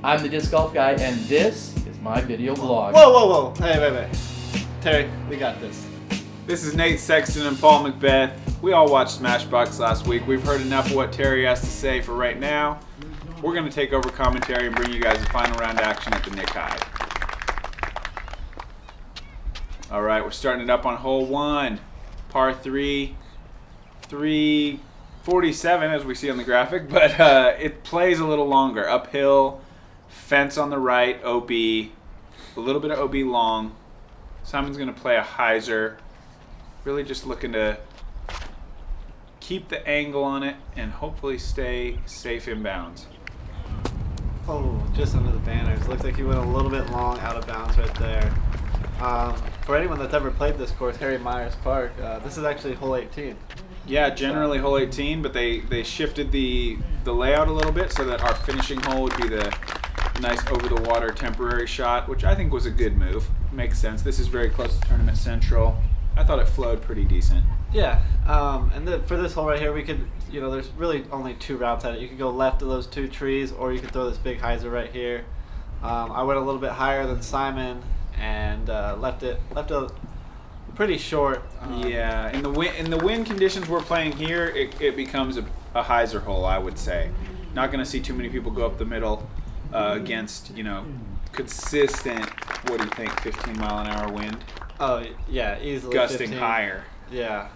I'm the Disc Golf Guy, and this is my video blog. Whoa. Hey, wait. Terry, we got this. This is Nate Sexton and Paul McBeth. We all watched Smashbox last week. We've heard enough of what Terry has to say for right now. We're going to take over commentary and bring you guys the final round action at the Nick Hyde. All right, we're starting it up on hole 1, par 3, 347 as we see on the graphic, but it plays a little longer. Uphill, fence on the right, OB, a little bit of OB long. Simon's going to play a hyzer. Really just looking to keep the angle on it and hopefully stay safe inbounds. Oh, just under the banners. Looks like he went a little bit long out of bounds right there. For anyone that's ever played this course, Harry Myers Park, this is actually hole 18. Yeah, generally hole 18, but they shifted the layout a little bit so that our finishing hole would be the nice over-the-water temporary shot, which I think was a good move. Makes sense. This is very close to Tournament Central. I thought it flowed pretty decent. Yeah, for this hole right here, we could, there's really only two routes at it. You could go left of those two trees, or you could throw this big hyzer right here. I went a little bit higher than Simon and left it pretty short. Yeah, in the wind conditions we're playing here, it becomes a hyzer hole, I would say. Not going to see too many people go up the middle against, consistent, what do you think, 15 mile an hour wind? Oh, yeah, easily Gusting 15. higher. Yeah.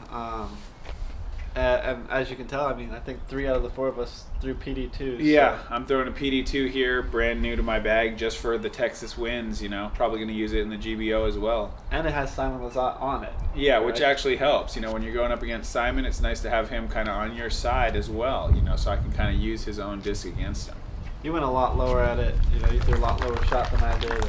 And as you can tell, I think 3 out of the 4 of us threw PD2s. Yeah, so. I'm throwing a PD2 here, brand new to my bag, just for the Texas winds, Probably going to use it in the GBO as well. And it has Simon Lizotte on it. Yeah, right? Which actually helps. When you're going up against Simon, it's nice to have him kind of on your side as well, so I can kind of use his own disc against him. You went a lot lower at it. You threw a lot lower shot than I did.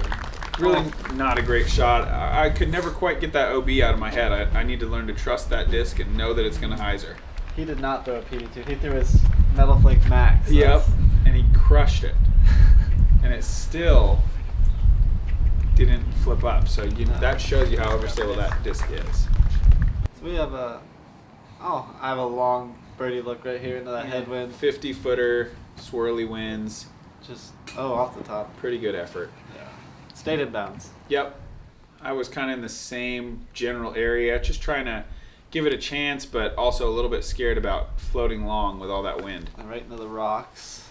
Really not a great shot. I could never quite get that OB out of my head. I need to learn to trust that disc and know that it's going to hyzer. He did not throw a PD2. He threw his Metal Flake Max. Yep, and he crushed it. And it still didn't flip up. So that shows you how overstable that disc is. So we have I have a long birdie look right here into that headwind. 50-footer, swirly winds. Just, off the top. Pretty good effort. Yeah. Stayed in bounds. Yep. I was kind of in the same general area, just trying to give it a chance, but also a little bit scared about floating long with all that wind. And right into the rocks.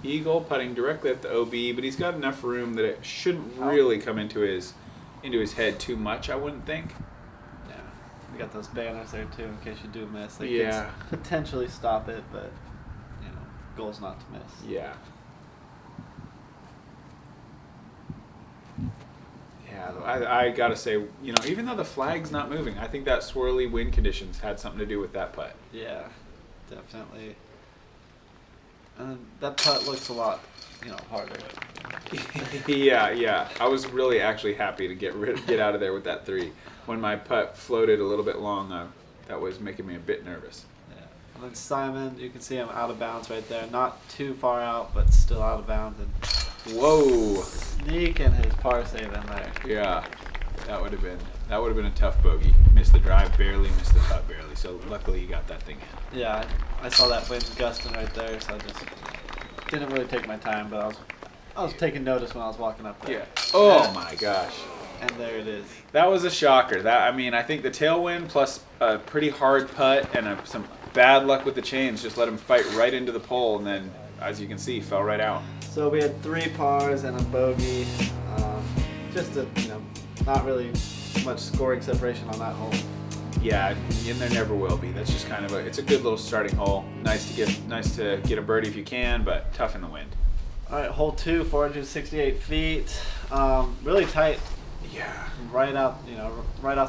Eagle putting directly at the OB, but he's got enough room that it shouldn't really come into his head too much, I wouldn't think. Yeah. We got those banners there too in case you do miss. They could potentially stop it, but goal's not to miss. Yeah. Yeah, I gotta say, even though the flag's not moving, I think that swirly wind conditions had something to do with that putt. Yeah, definitely. And that putt looks a lot, harder. Yeah. I was really actually happy to get out of there with that 3. When my putt floated a little bit long, that was making me a bit nervous. Yeah. And then Simon, you can see him out of bounds right there. Not too far out, but still out of bounds. And whoa! Sneaking his par save in there. Yeah, that would have been a tough bogey. Missed the drive barely, missed the putt barely. So luckily you got that thing in. Yeah, I saw that wind gusting right there, so I just didn't really take my time, but I was taking notice when I was walking up there. Yeah. Oh my gosh. And there it is. That was a shocker. I think the tailwind plus a pretty hard putt and some bad luck with the chains just let him fight right into the pole, and then, as you can see, fell right out. So we had 3 pars and a bogey. Not really much scoring separation on that hole. Yeah, and there never will be. That's just kind of it's a good little starting hole. Nice to get a birdie if you can, but tough in the wind. All right, hole 2, 468 feet. Really tight. Yeah. Right off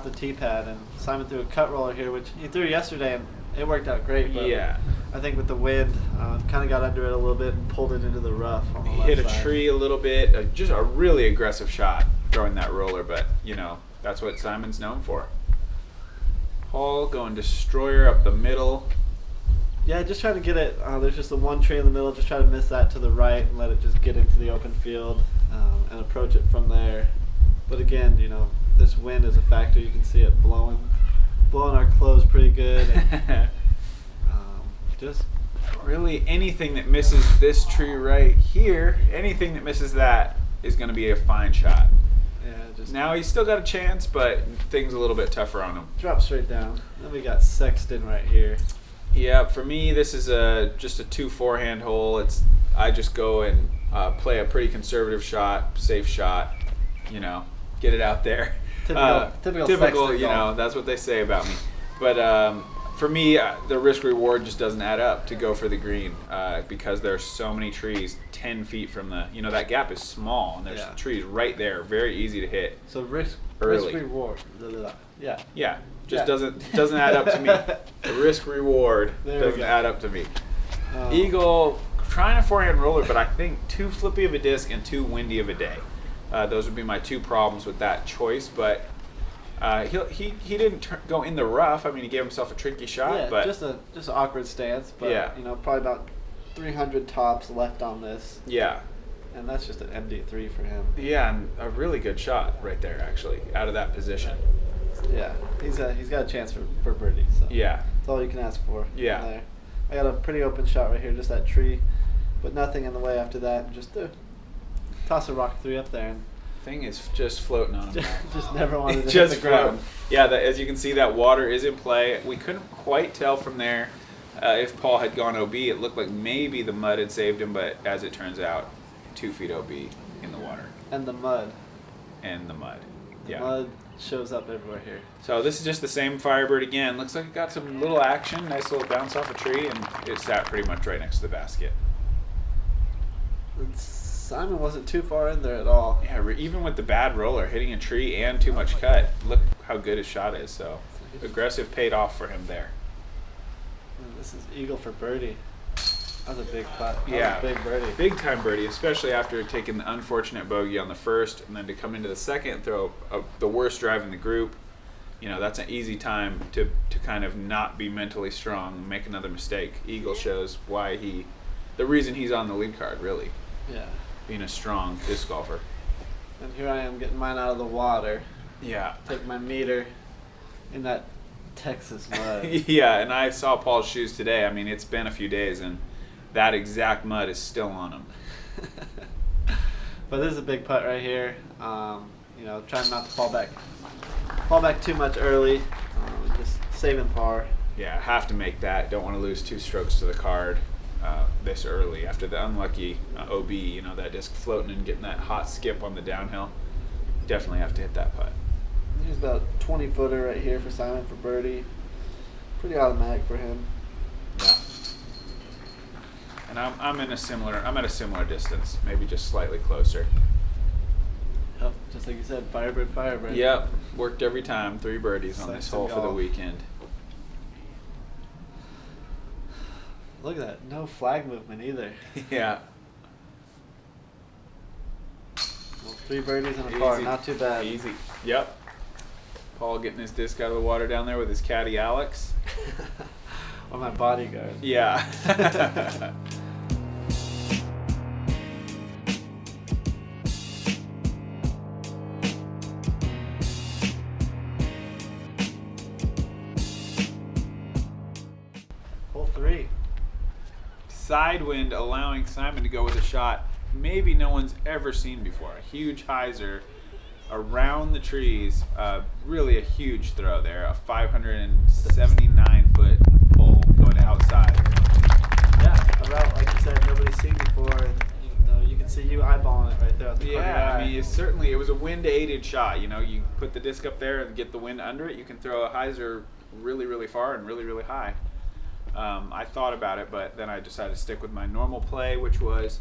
the tee pad, and Simon threw a cut roller here, which he threw yesterday, and it worked out great. But yeah. I think with the wind, kind of got under it a little bit and pulled it into the rough on the left hit a side. tree a little bit. Just a really aggressive shot throwing that roller, but that's what Simon's known for. Paul going destroyer up the middle. Yeah, just trying to get it. There's just the one tree in the middle. Just try to miss that to the right and let it just get into the open field and approach it from there. But again, this wind is a factor. You can see it blowing our clothes pretty good. And, just really anything that misses this tree right here, anything that misses that is going to be a fine shot. Yeah, just Now he's still got a chance, but things a little bit tougher on him. drop straight down. Then we got Sexton right here. Yeah, for me, this is just a 2 forehand hole. I just go and play a pretty conservative shot, safe shot. You know, get it out there. Typical Sexton you know, that's what they say about me. But for me, the risk reward just doesn't add up to go for the green because there's so many trees 10 feet from that gap is small and there's trees right there, very easy to hit. So risk early. reward. Yeah. Yeah, just doesn't add up to me. The risk reward doesn't add up to me. Eagle trying a forehand roller, but I think too flippy of a disc and too windy of a day. Those would be my 2 problems with that choice, but he didn't go in the rough. I mean, he gave himself a tricky shot, Yeah, but just an awkward stance. But you know, probably about 300 tops left on this. Yeah, and that's just an MD3 for him. Yeah, and a really good shot right there, actually, out of that position. Yeah, he's got a chance for birdie. So Yeah, that's all you can ask for. Yeah. There. I got a pretty open shot right here, just that tree, but nothing in the way after that. Just toss a rock 3 up there and. Thing is just floating on him. Just never wanted to just hit the ground. Yeah, as you can see, that water is in play. We couldn't quite tell from there if Paul had gone OB. It looked like maybe the mud had saved him, but as it turns out, 2 feet OB in the water. And the mud. Yeah. Mud shows up everywhere here. So this is just the same Firebird again. Looks like it got some little action. Nice little bounce off a tree, and it sat pretty much right next to the basket. Simon wasn't too far in there at all. Yeah, even with the bad roller, hitting a tree and too much cut, look how good his shot is. So aggressive paid off for him there. And this is Eagle for birdie. That was a big putt. Yeah, big birdie. Big time birdie, especially after taking the unfortunate bogey on the first, and then to come into the second and throw the worst drive in the group. You know, that's an easy time to kind of not be mentally strong and make another mistake. Eagle shows the reason he's on the lead card, really. Yeah. Being a strong disc golfer. And here I am getting mine out of the water. Yeah. Take my meter in that Texas mud. Yeah, and I saw Paul's shoes today. I mean, it's been a few days, and that exact mud is still on them. But this is a big putt right here. You know, trying not to fall back too much early. Just saving par. Yeah, have to make that. Don't want to lose 2 strokes to the card this early after the unlucky OB. You know, that disc floating and getting that hot skip on the downhill. Definitely have to hit that putt. Here's about a 20-footer right here for Simon for birdie. Pretty automatic for him. Yeah. And I'm at a similar distance, maybe just slightly closer. Yep, just like you said, Firebird. Yep, worked every time. 3 birdies on this Sexton hole for the golf. weekend. Look at that, no flag movement either. Yeah. Well, 3 birdies and a par, Easy. not too bad. Easy. Yep. Paul getting his disc out of the water down there with his caddy Alex. Or my bodyguard. Yeah. Hole 3. Side wind allowing Simon to go with a shot maybe no one's ever seen before. A huge hyzer around the trees. Really a huge throw there. A 579-foot hole going outside. Yeah, a route like you said nobody's seen before, and you can see you eyeballing it right there. At the corner of your Yeah, eye. I mean, it was a wind-aided shot. You know, you put the disc up there and get the wind under it. You can throw a hyzer really, really far and really, really high. I thought about it, but then I decided to stick with my normal play, which was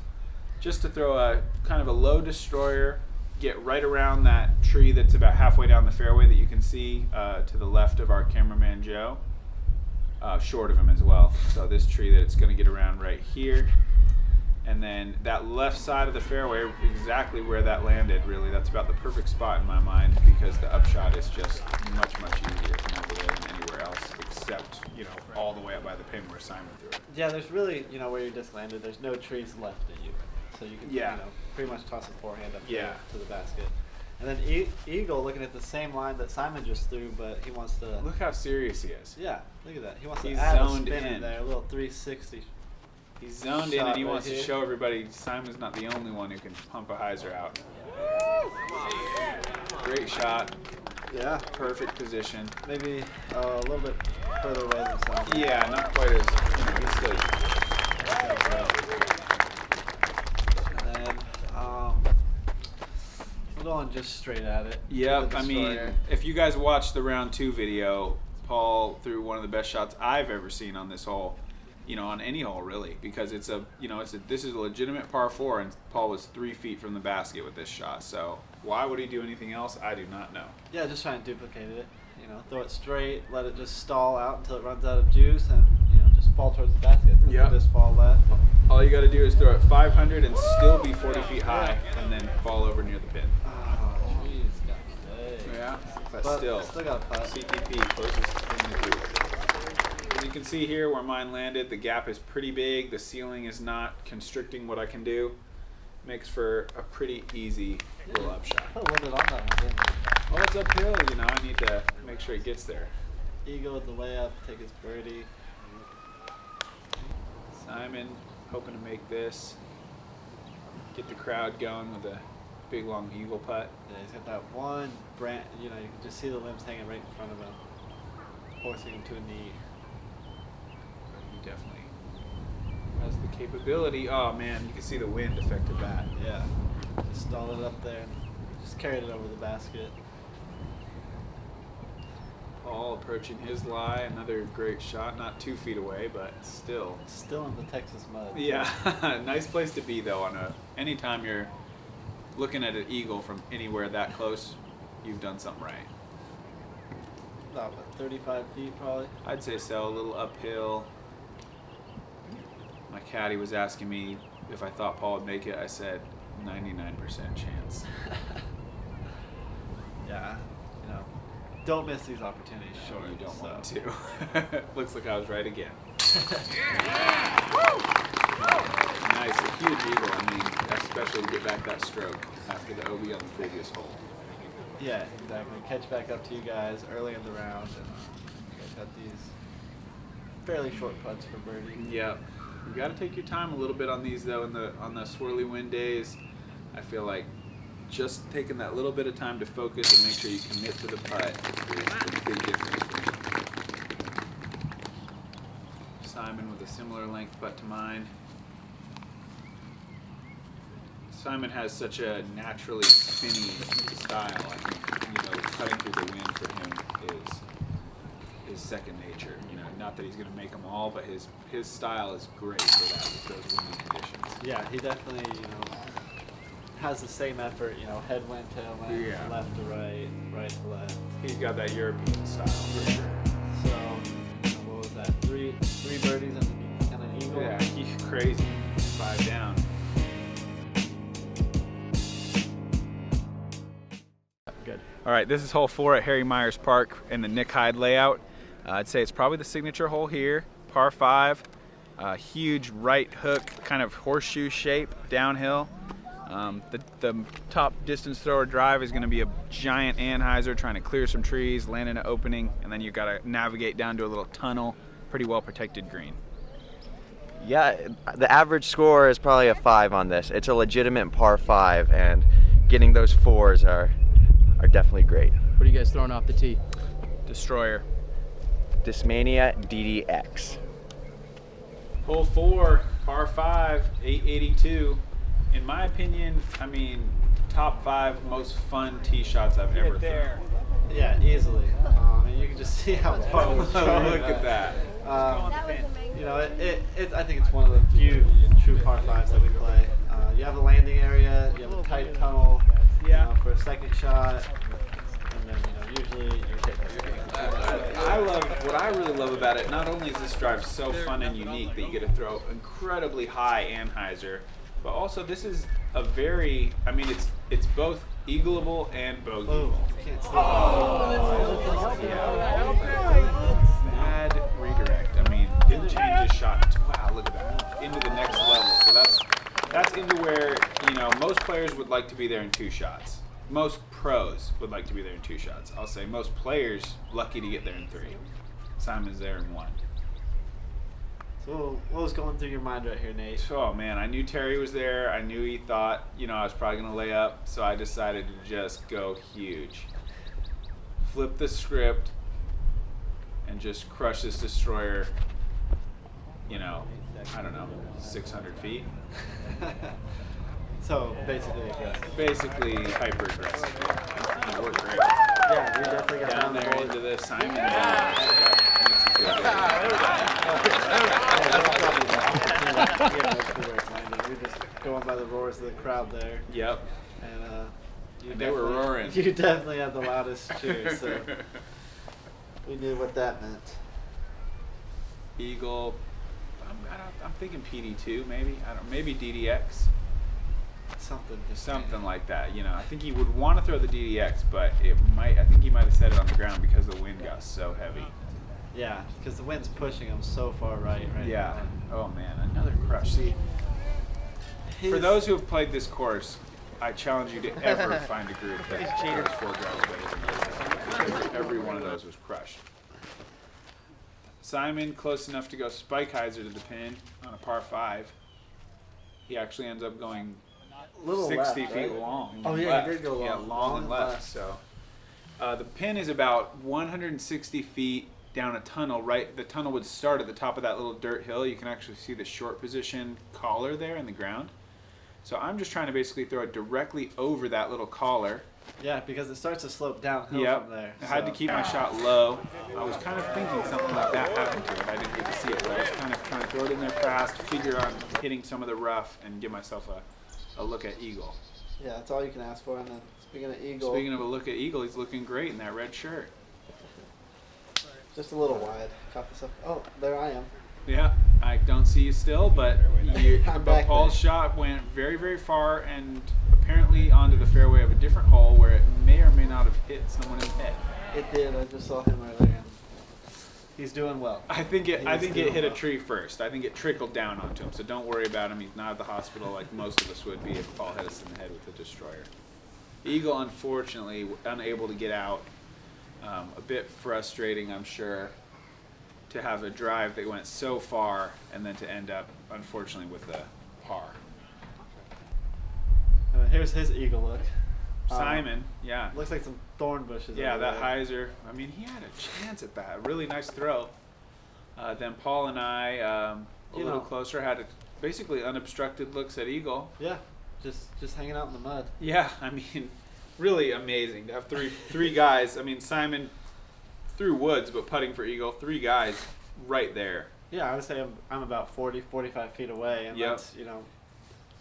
just to throw a kind of a low destroyer, get right around that tree that's about halfway down the fairway that you can see to the left of our cameraman Joe, short of him as well. So this tree that it's going to get around right here. And then that left side of the fairway, exactly where that landed, really, that's about the perfect spot in my mind because the upshot is just much, much easier from over there than anywhere else, except, all the way up by the pin where Simon threw it. Yeah, there's really, where you just landed, there's no trees left at you. So you can, pretty much toss a forehand up there to the basket. And then Eagle looking at the same line that Simon just threw, but he wants to... Look how serious he is. Yeah, look at that. He wants He's to add a zoned spin in. there, a little 360 He's zoned in and he Shot wants right to here. show everybody Simon's not the only one who can pump a hyzer out. Great shot. Yeah. Perfect position. Maybe a little bit further away than Simon. Yeah, not quite as, he's still. And then we're going just straight at it. Yep, The I mean, destroyer. if you guys watched the round 2 video, Paul threw one of the best shots I've ever seen on this hole, on any hole really, because this is a legitimate par 4, and Paul was 3 feet from the basket with this shot. So why would he do anything else? I do not know. Yeah, just try and duplicate it. Throw it straight, let it just stall out until it runs out of juice, and just fall towards the basket. Yep. Just fall left. All you got to do is throw it 500 and still be 40 feet high, and then fall over near the pin. Oh, jeez, got me. Yeah, but But still, still got a putt. CTP closest in the group. As you can see here where mine landed, the gap is pretty big. The ceiling is not constricting what I can do. Makes for a pretty easy little upshot. Put a little bit on that one, didn't you? Well, it's uphill, I need to make sure it gets there. Eagle with the layup, take his birdie. Simon hoping to make this. Get the crowd going with a big long eagle putt. Yeah, he's got that one branch, you can just see the limbs hanging right in front of him, forcing him to a knee. He definitely has the capability. Oh man, you can see the wind affected that. Yeah, just stalled it up there and just carried it over the basket. Paul approaching his lie, another great shot, not 2 feet away, but still. Still in the Texas mud. Yeah, nice place to be though. Anytime you're looking at an eagle from anywhere that close, you've done something right. About 35 feet probably. I'd say so, a little uphill. My caddy was asking me if I thought Paul would make it. I said 99% chance. Yeah, don't miss these opportunities. Sure, Sure, you don't so. want to. Looks like I was right again. Nice, a huge eagle. Especially to get back that stroke after the OB on the previous hole. Yeah, exactly. Catch back up to you guys early in the round, and you guys got these fairly short putts for birdie. Yep. You got to take your time a little bit on these though. On the swirly wind days, I feel like just taking that little bit of time to focus and make sure you commit to the putt is a big difference for me. Simon with a similar length putt to mine. Simon has such a naturally spinny style. I think cutting through the wind for him is second nature. Not that he's going to make them all, but his style is great for that with those windy conditions. Yeah, he definitely has the same effort. Headwind, tailwind, Yeah. left to right, right to left. He's got that European style for sure. So what was that? Three birdies and an eagle. Yeah, he's crazy. 5 down. Good. All right, this is hole 4 at Harry Myers Park in the Nick Hyde layout. I'd say it's probably the signature hole here, par 5. Huge right hook, kind of horseshoe shape downhill. The top distance thrower drive is going to be a giant anhyzer trying to clear some trees, land in an opening, and then you've got to navigate down to a little tunnel, pretty well protected green. Yeah, the average score is probably a 5 on this. It's a legitimate par 5, and getting those 4s are definitely great. What are you guys throwing off the tee? Destroyer. Discmania DDX. Hole 4, par 5, 882. In my opinion, top 5 most fun tee shots I've ever thrown. Yeah, easily. And you can just see how far we're throwing. Look at that. I think it's one of the few true par 5s that we play. You have a landing area, you have a tight tunnel for a second shot, and then usually you're hitting. What I really love about it, not only is this drive so fun and unique that you get to throw incredibly high anhyzer, but also this is a very, it's both eagleable and bogeyable. Boom. Can't see Bad redirect. Didn't change his shot. Wow, look at that. Into the next level. So that's into where, most players would like to be there in 2 shots. Most pros would like to be there in 2 shots. I'll say most players lucky to get there in 3. Simon's there in 1. So what was going through your mind right here, Nate? Oh man, I knew Terry was there. I knew he thought, I was probably gonna lay up, so I decided to just go huge. Flip the script and just crush this destroyer. I don't know, 600 feet. So basically aggressive. Basically hyper aggressive. Yeah. It worked great. Yeah, we definitely got Down there board. into the Simon. That makes you feel good. We're just going by the roars of the crowd there. Yep. And They were roaring. You definitely had the loudest cheers, so we knew what that meant. Eagle. I'm thinking PD2 maybe. Maybe DDX. Something like that. I think he would want to throw the DDX, but I think he might have set it on the ground because the wind got so heavy. Yeah, because the wind's pushing him so far right Yeah. now. Oh man, another crush. See, for those who have played this course, I challenge you to ever find a group that throws 4 drives better than this. Because every one of those was crushed. Simon close enough to go spike hyzer to the pin on a par 5. He actually ends up going 60 left, feet right? long. Oh, yeah, left. he did go long. Yeah, long and left. So the pin is about 160 feet down a tunnel. Right, the tunnel would start at the top of that little dirt hill. You can actually see the short position collar there in the ground. So I'm just trying to basically throw it directly over that little collar. Yeah, because it starts to slope downhill Yep. from there. I had to keep my shot low. I was kind of thinking something like that happened to it. I didn't get to see it, but I was kind of trying to throw it in there fast, figure on hitting some of the rough, and give myself a look at Eagle. Yeah, that's all you can ask for. And then speaking of Eagle, Speaking of a look at Eagle, he's looking great in that red shirt. just a little wide. Caught this up. Oh, there I am. Yeah, I don't see you still, but I'm back Paul's there. shot went very, very far and apparently onto the fairway of a different hole where it may or may not have hit someone in the head. It did. I just saw him earlier. And he's doing well. I think it doing hit a well. tree first. I think it trickled down onto him, so don't worry about him. He's not at the hospital like most of us would be if Paul hit us in the head with the destroyer. Eagle, unfortunately, unable to get out. A bit frustrating, I'm sure, to have a drive that went so far and then to end up, unfortunately, with a par. Here's his Eagle look. Simon, yeah. Looks like some thorn bushes. Yeah, over that there. hyzer. I mean, he had a chance at that. A really nice throw. Then Paul and I, a little closer, had basically unobstructed looks at Eagle. Yeah, just hanging out in the mud. Yeah, I mean, really amazing to have three guys. I mean, Simon through woods, but putting for Eagle, 3 guys right there. Yeah, I would say I'm about 40, 45 feet away, and Yep. that's,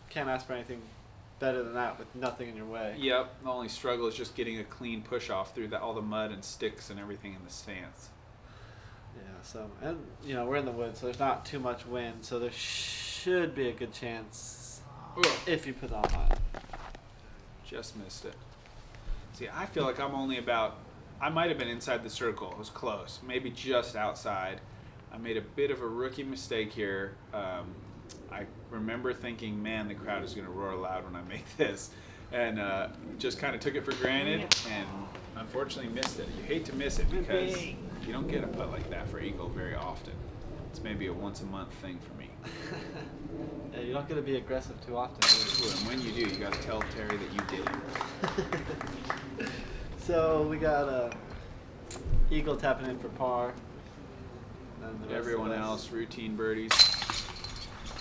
can't ask for anything better than that with nothing in your way. Yep, the only struggle is just getting a clean push off through all the mud and sticks and everything in the stance. Yeah, so, and, we're in the woods, so there's not too much wind, so there should be a good chance if you put it on line. Just missed it. See, I feel like I might have been inside the circle. It was close, maybe just outside. I made a bit of a rookie mistake here. I remember thinking, man, the crowd is going to roar loud when I make this. And just kind of took it for granted and unfortunately missed it. You hate to miss it because you don't get a putt like that for Eagle very often. It's maybe a once-a-month thing for me. Yeah, you don't get to be aggressive too often. Ooh, and when you do, you got to tell Terry that you did it. So we got Eagle tapping in for par. And the rest Everyone of us- else, routine birdies.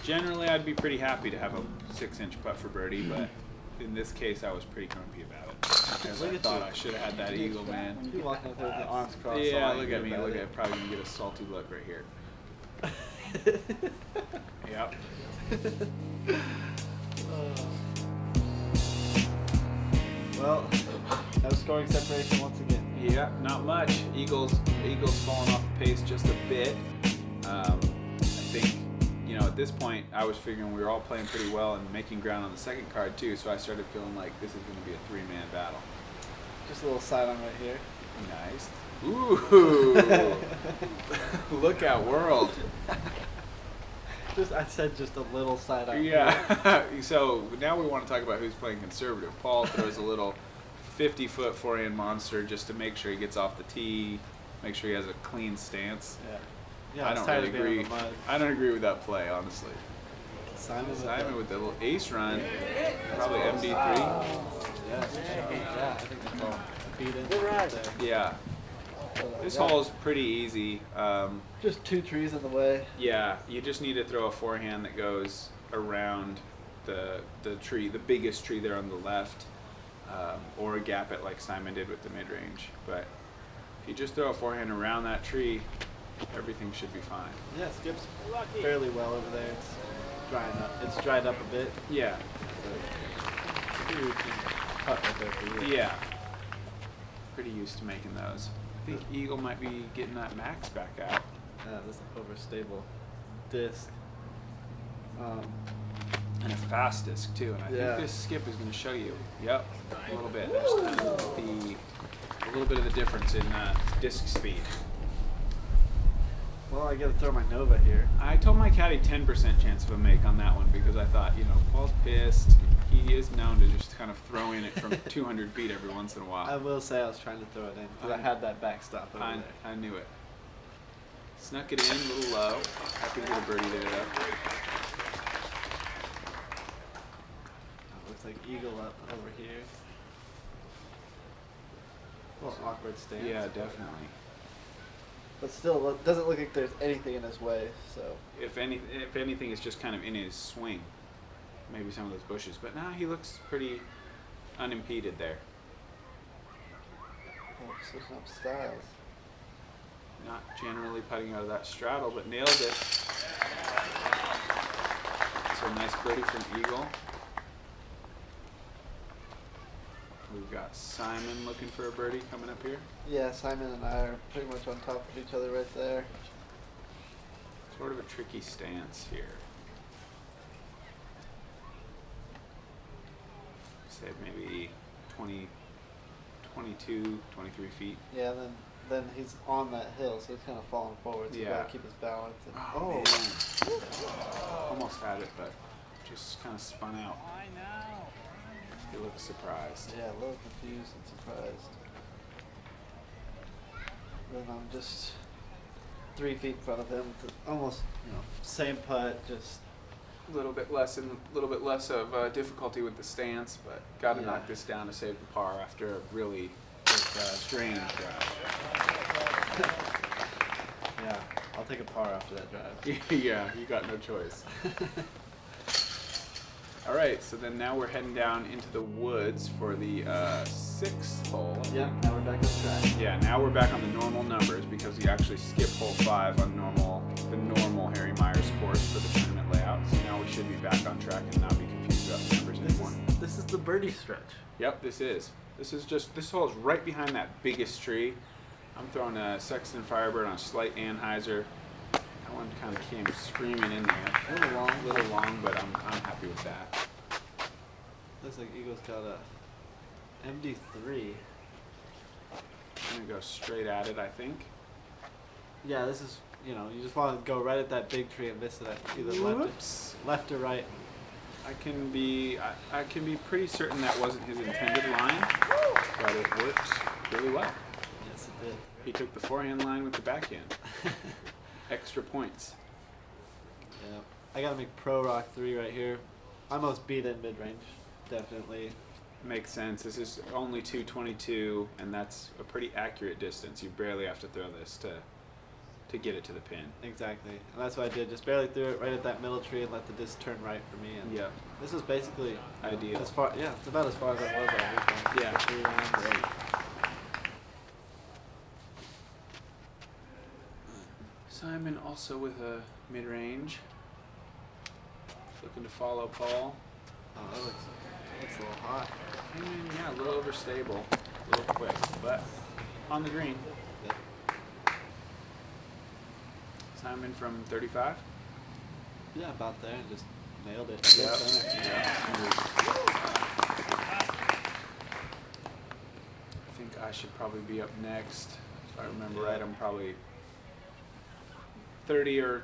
Generally, I'd be pretty happy to have a 6-inch putt for birdie, but in this case, I was pretty grumpy about it. Because I thought I should have had that Eagle, man. You walking up there with the arms crossed. Yeah, all look you at me. about Look it. at probably gonna get a salty look right here. Yep. Well, no scoring separation once again. Yeah, not much. Eagles falling off the pace just a bit. I think, at this point, I was figuring we were all playing pretty well and making ground on the second card too. So I started feeling like this is going to be a 3-man battle. Just a little sidearm right here. Nice. Ooh. Look out, world. I said just a little sidearm. Yeah. So now we want to talk about who's playing conservative. Paul throws a little 50-foot forehand monster just to make sure he gets off the tee, make sure he has a clean stance. Yeah. Yeah, I it's don't tired really of being agree. in the mud. I don't agree with that play, honestly. Simon With the little ace run, probably close. MD3. Yeah, I think they call it beat in. There. Yeah, this hole is pretty easy. Just 2 trees in the way. Yeah, you just need to throw a forehand that goes around the tree, the biggest tree there on the left, or a gap it like Simon did with the mid range. But if you just throw a forehand around that tree, everything should be fine. Yeah, it skips fairly well over there. It's drying up. It's dried up a bit. Yeah, So, huge putt right there for you. yeah. Pretty used to making those. I think Eagle might be getting that max back out. Yeah, this is overstable disc. And a fast disc too, and I Yeah. think this skip is going to show you. Yep, a little bit. There's kind of a little bit of the difference in disc speed. Well, I gotta throw my Nova here. I told my caddy 10% chance of a make on that one because I thought, Paul's pissed. He is known to just kind of throw in it from 200 feet every once in a I while. will say I was trying to throw it in because I had that backstop over there. I knew it. Snuck it in a little low. Happy to get a birdie there though. Looks like Eagle up over here. A little awkward stance. Yeah, definitely. But still, it doesn't look like there's anything in his way. So If anything, it's just kind of in his swing. Maybe some of those bushes, but now he looks pretty unimpeded there. switching up styles. Not generally putting out of that straddle, but nailed it. So nice birdie from Eagle. We've got Simon looking for a birdie coming up here. Yeah, Simon and I are pretty much on top of each other right there. Sort of a tricky stance here. Say maybe 20, 22, 23 feet. Yeah, then he's on that hill, so he's kind of falling forward. So you Yeah. gotta keep his balance. And, Man. Almost had it, but just kind of spun out. He looks surprised. yeah, a little confused and surprised. Then I'm just 3 feet in front of him, almost same putt, just A little bit less of difficulty with the stance, but got to Yeah. knock this down to save the par after a really strange drive. yeah. I'll take a par after that drive. Yeah, you got no choice. All right, so then now we're heading down into the woods for the 6th hole. Yeah, now we're back on track. Yeah, now we're back on the normal numbers because we actually skipped hole 5 on the normal Harry Myers course for the tournament layout. So now we should be back on track and not be confused about the numbers anymore. This is the birdie stretch. Yep, this hole is right behind that biggest tree. I'm throwing a Sexton Firebird on a slight Anheuser. That one kind of came screaming in there. A little long, but I'm happy with that. Looks like Eagle's got a MD3. I'm gonna go straight at it, I think. Yeah, this is, you just want to go right at that big tree and miss it at either Whoops. left or right. I can be pretty certain that wasn't his intended line, but it worked really well. Yes, it did. He took the forehand line with the backhand. Extra points. Yeah. I gotta make Pro Rock 3 right here. I almost beat in mid-range, definitely. Makes sense. This is only 222, and that's a pretty accurate distance. You barely have to throw this to get it to the pin. Exactly. And that's what I did. Just barely threw it right at that middle tree and let the disc turn right for me. And Yeah. this was basically Ideal. as far. Yeah, it's about as far as I was on weekend. Yeah. 3 rounds. Great. Simon also with a mid-range. Looking to follow Paul. Oh, that looks a little hot. Came in, yeah, a little overstable, a little quick, but on the green. Yeah. Simon from 35. Yeah, about there. Just nailed it. Yep. I think I should probably be up next. If I remember right, I'm probably 30,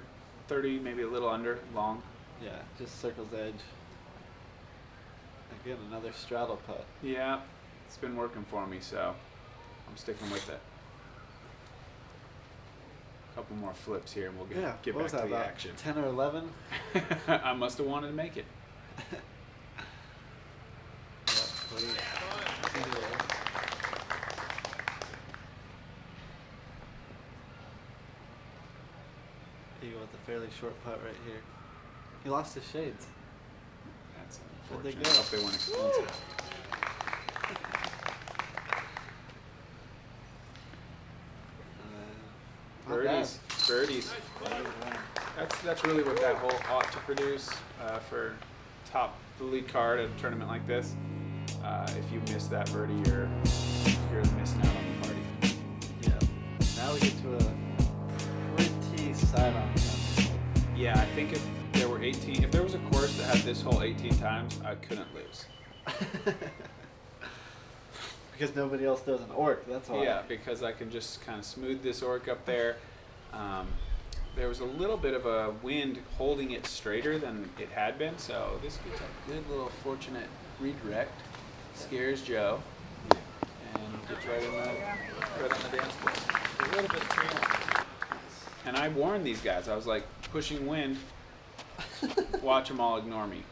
maybe a little under long. Yeah, just circle's edge. Again, another straddle putt. Yeah, it's been working for me, so I'm sticking with it. couple more flips here, and we'll get What back was that, to the about action. 10 or 11? I must have wanted to make it. Eagle with a fairly short putt right here. He lost his shades. That's Where'd they unfortunate. I go? hope they weren't expensive. Not bad. Birdies. That's really what that hole ought to produce for the lead card at a tournament like this. If you miss that birdie, you're missing out on the party. Yeah. Now we get to a pretty side-on chance. Yeah, I think if there was a course that had this hole 18 times, I couldn't lose. Because nobody else does an orc, that's why. Yeah, because I can just kind of smooth this orc up there. There was a little bit of a wind holding it straighter than it had been, so this gets a good little fortunate redirect. Scares Joe, and gets right on the dance floor. A little bit too much. And I warned these guys. I was like, pushing wind, watch them all ignore me.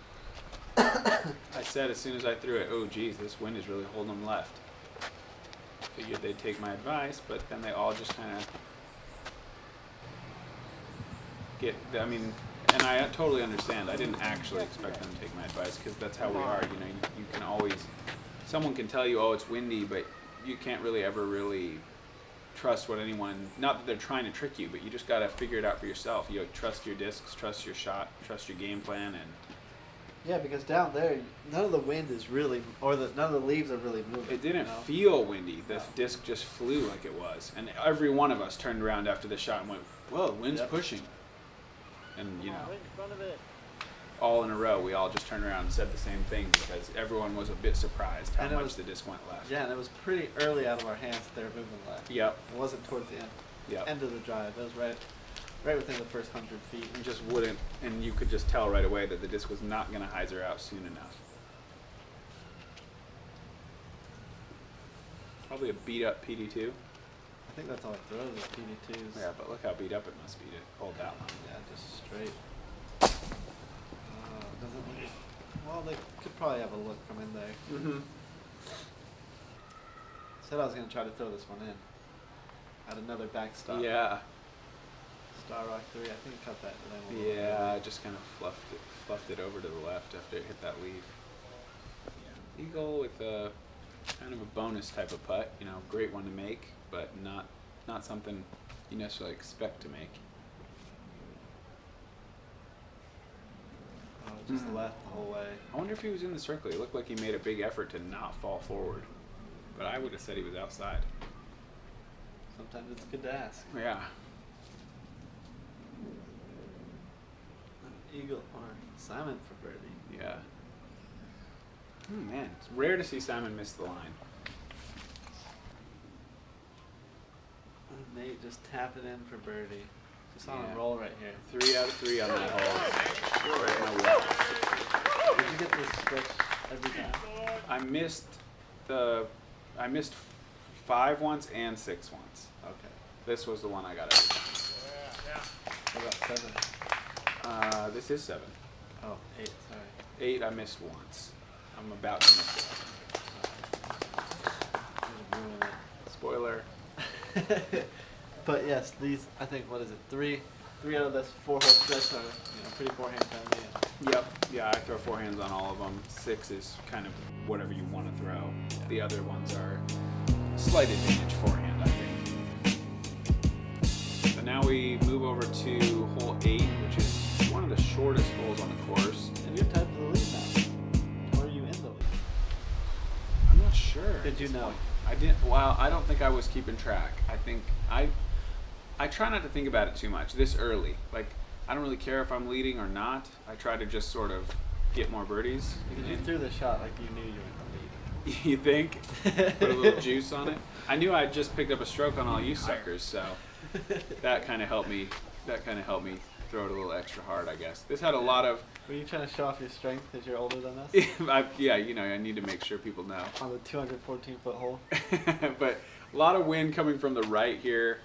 I said as soon as I threw it, oh geez, this wind is really holding them left. Figured they'd take my advice, but then they all just kind of and I totally understand. I didn't actually expect them to take my advice because that's how we are. You know, you can always, someone can tell you, oh, it's windy, but you can't really ever really trust what anyone, not that they're trying to trick you, but you just got to figure it out for yourself. You trust your discs, trust your shot, trust your game plan, and Yeah, because down there, none of the wind is really, none of the leaves are really moving. it didn't you know? feel windy. The disc just flew like it was. And every one of us turned around after the shot and went, whoa, the wind's Yep. pushing. And, all in a row, we all just turned around and said the same thing because everyone was a bit surprised how And it much was- the disc went left. Yeah, and it was pretty early out of our hands that they were moving left. Yep. It wasn't towards the end. Yep. End of the drive. It was right within the first 100 feet. And just wouldn't, and you could just tell right away that the disc was not going to hyzer out soon enough. Probably a beat up PD2. I think that's all it throws is PD2s. Yeah, but look how beat up it must be to hold that one. Yeah, just straight. Doesn't look. Well, they could probably have a look from in there. Mm-hmm. Said I was gonna try to throw this one in. At another backstop. Yeah. Star Rock 3. I think I cut that in a little Yeah, I just kind of fluffed it over to the left after it hit that leaf. Yeah. Eagle with a kind of a bonus type of putt, you know, great one to make, but not something you necessarily expect to make. just left the whole way. I wonder if he was in the circle. He looked like he made a big effort to not fall forward, but I would have said he was outside. Sometimes it's good to ask. Yeah. Eagle or Simon for birdie. Yeah. Man, it's rare to see Simon miss the line. Nate just tap it in for birdie. Just on Yeah. a roll right here. 3 out of 3 on that hole. Right in my wheelhouse. Did you get this stretch every time? I missed 5 once and 6 once. Okay. This was the one I got every time. What about 7? This is 7. Oh, 8, sorry. 8 I missed once. I'm about to miss You're ruining it. Spoiler. it. But yes, these, I think, what is it, 3 out of this 4-hole stretch are, pretty forehand friendly. Yep. Yeah, I throw forehands on all of them. 6 is kind of whatever you want to throw. Yeah. The other ones are slight advantage forehand, I think. So now we move over to hole 8, which is one of the shortest holes on the course. And you're tied to the lead now. Or are you in the lead? I'm not sure. Did you know? I didn't. Well, I don't think I was keeping track. I think I try not to think about it too much this early. Like, I don't really care if I'm leading or not. I try to just sort of get more birdies. Because you threw the shot like you knew you were in the lead. You think? Put a little juice on it. I knew I'd just picked up a stroke on all you suckers, so that kind of helped me. That kind of helped me throw it a little extra hard, I guess. This had a lot of. Were you trying to show off your strength because you're older than us? Yeah, I need to make sure people know. On the 214-foot hole? But a lot of wind coming from the right here.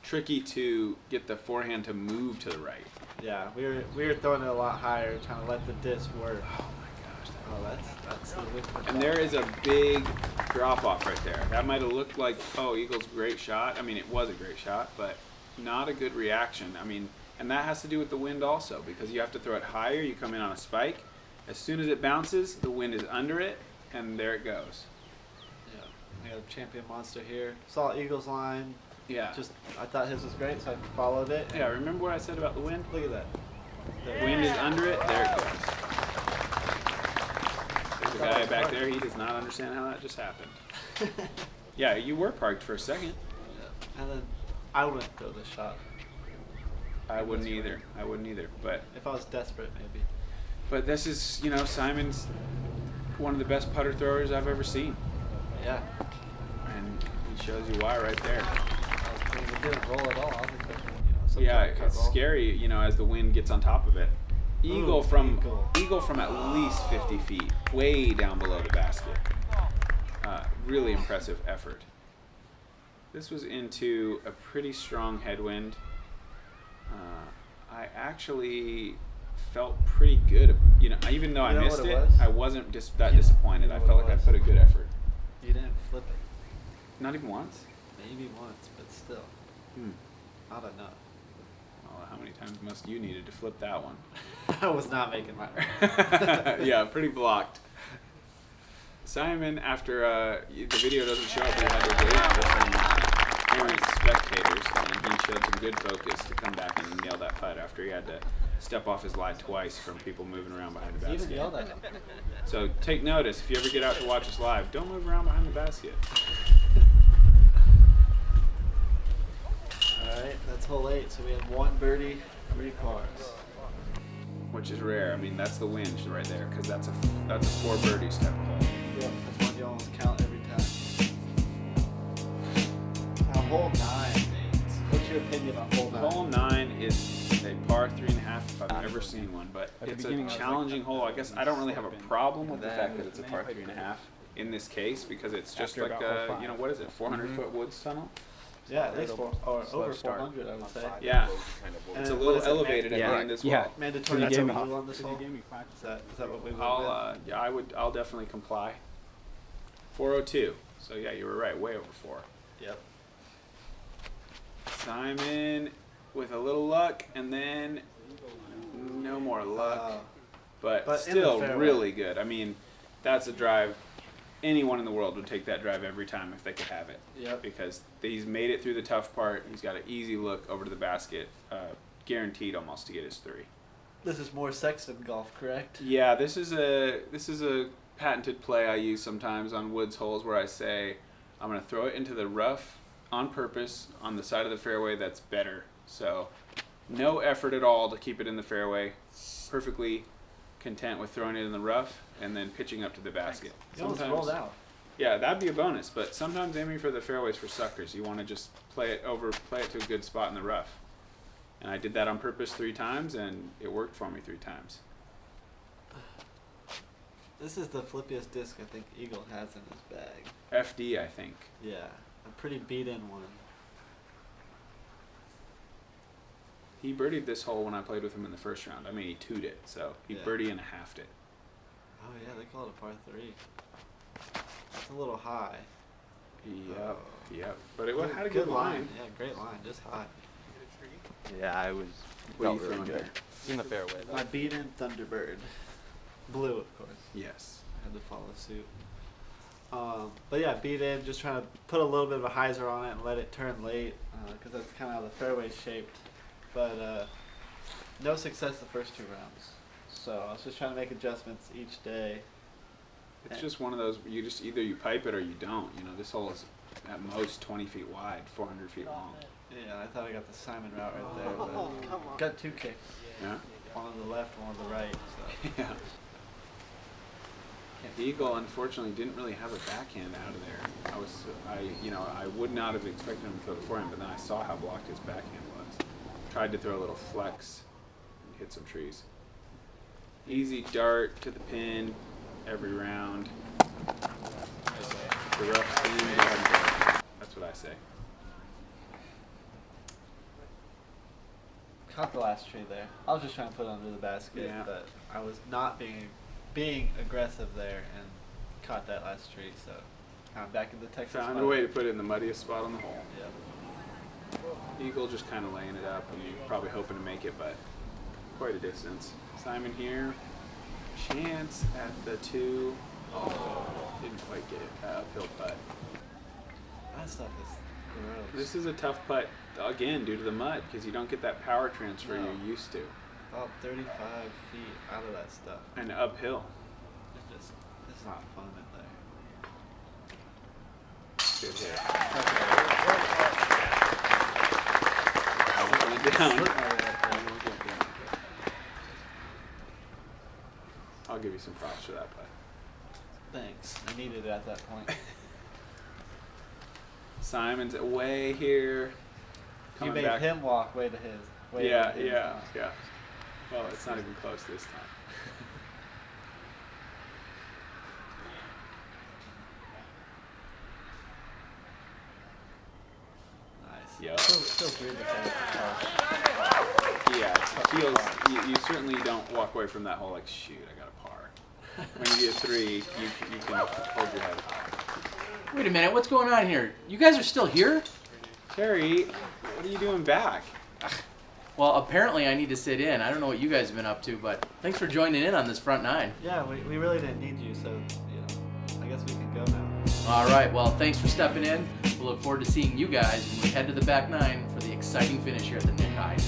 tricky to get the forehand to move to the right. Yeah, we were throwing it a lot higher, trying to let the disc work. Oh my gosh. Oh, that's the wind. And there is a big drop off right there. That might have looked like, oh, Eagle's great shot. I mean, it was a great shot, but not a good reaction. I mean, and that has to do with the wind also, because you have to throw it higher. You come in on a spike. As soon as it bounces, the wind is under it, and there it goes. Yeah, we got a champion monster here. Saw Eagle's line. Yeah. I thought his was great, so I followed it. Yeah, remember what I said about the wind? Look at that. The wind is under it, there it goes. There's a guy back there, he does not understand how that just happened. Yeah, you were parked for a second. Yeah. And then I wouldn't throw this shot. I wouldn't either. But If I was desperate, maybe. this is, Simon's one of the best putter throwers I've ever seen. Yeah. And he shows you why right there. It didn't roll at all. I was expecting, some Yeah, kind of cut it's roll. scary, as the wind gets on top of it. Eagle Ooh, from Eagle. at least 50 feet, way down below the basket. Really impressive effort. This was into a pretty strong headwind. I actually felt pretty good. Even though I You know missed what it it, was? I wasn't that disappointed. I felt like I put a good effort. You didn't flip it. Not even once. Maybe once, but still. Not enough. Well, how many times must you needed to flip that one? I was not making mine. Yeah, pretty blocked. Simon, after the video doesn't show up, he had to wait for some errant spectators, and he showed some good focus to come back and nail that putt after he had to step off his lie twice from people moving around behind the He even basket. yelled at him. So take notice, if you ever get out to watch us live, don't move around behind the basket. Alright, that's hole 8, so we have 1 birdie, 3 pars. Which is rare. I mean, that's the win right there, because that's a 4 birdies type of hole. Yep, that's one you almost count every time. Now, hole 9, Nate. What's your opinion on hole 9? Hole 9 is a par 3.5 if I've ever seen one, but it's a challenging hole. I guess I don't really have a problem with the fact that it's a par 3.5 in this case, because it's just like a, what is it, 400-foot woods tunnel? Yeah, at least over 400, I would say. Yeah, And it's a what little is it, elevated at the end as well. Yeah. Mandatory That's game a blue on this hole? Is that what we would I'll definitely comply. 402. So yeah, you were right, way over 4. Yep. Simon with a little luck, and then no more luck. But in the still fairway. really good. I mean, that's a drive. Anyone in the world would take that drive every time if they could have it. Yep. Because he's made it through the tough part. He's got an easy look over to the basket, guaranteed almost to get his 3. This is more Sexton golf, correct? Yeah, this is a patented play I use sometimes on woods holes where I say I'm going to throw it into the rough on purpose on the side of the fairway that's better. So no effort at all to keep it in the fairway. Perfectly content with throwing it in the rough and then pitching up to the basket. You almost rolled out. Yeah, that'd be a bonus, but sometimes aiming for the fairways for suckers. You want to just play it to a good spot in the rough. And I did that on purpose 3 times, and it worked for me 3 times. This is the flippiest disc I think Eagle has in his bag. FD, I think. Yeah, a pretty beat-in one. He birdied this hole when I played with him in the first round. I mean, he 2'd it, so he Yeah. birdie and a halfed it. Oh yeah, they call it a par 3. That's a little high. Yep, yep. But it had a good good line. Yeah, great line, just high. Yeah, I was What are you felt really throwing good. there? In the fairway, though. My beat-in Thunderbird. Blue, of course. Yes. I had to follow suit. But yeah, beat in, just trying to put a little bit of a hyzer on it and let it turn late, because that's kind of how the fairway's shaped. But no success the first 2 rounds. So I was just trying to make adjustments each day. It's just one of those, either you pipe it or you don't. This hole is at most 20 feet wide, 400 feet long. Yeah, I thought I got the Simon route right there, but got 2 kicks. Yeah? One on the left, one on the right. So Yeah. Eagle, unfortunately, didn't really have a backhand out of there. I would not have expected him to throw the forehand, but then I saw how blocked his backhand was. Tried to throw a little flex and hit some trees. Easy dart to the pin every round. The rough team, that's what I say. caught the last tree there. I was just trying to put it under the basket, Yeah. but I was not being aggressive there and caught that last tree. So I'm back in the Texas. Found a mud. way to put it in the muddiest spot on the hole. Yeah. Eagle just kind of laying it up, and you're probably hoping to make it, but quite a distance. Simon here, chance at the 2. Oh, didn't quite get it. Uphill putt. That stuff is gross. This is a tough putt, again, due to the mud, because you don't get that power transfer No. you're used to. About 35 feet out of that stuff. And uphill. It's not fun in there. Good hit. I went down. Slip my way up there. I'll give you some props for that putt. Thanks. I needed it at that point. Simon's away here. You Coming made back. him walk way to his. Way Yeah, to his, yeah. Well, it's not even close this time. Nice. Yep. Feels weird to say it's Yeah, it feels. You certainly don't walk away from that hole like, shoot, I got a par. When you get 3, you can hold your head. Wait a minute, what's going on here? You guys are still here? Terry, what are you doing back? Well, apparently I need to sit in. I don't know what you guys have been up to, but thanks for joining in on this front 9. Yeah, we really didn't need you, so I guess we can go now. All right, well, thanks for stepping in. We'll look forward to seeing you guys when we head to the back 9 for the exciting finish here at the Nick Hyde.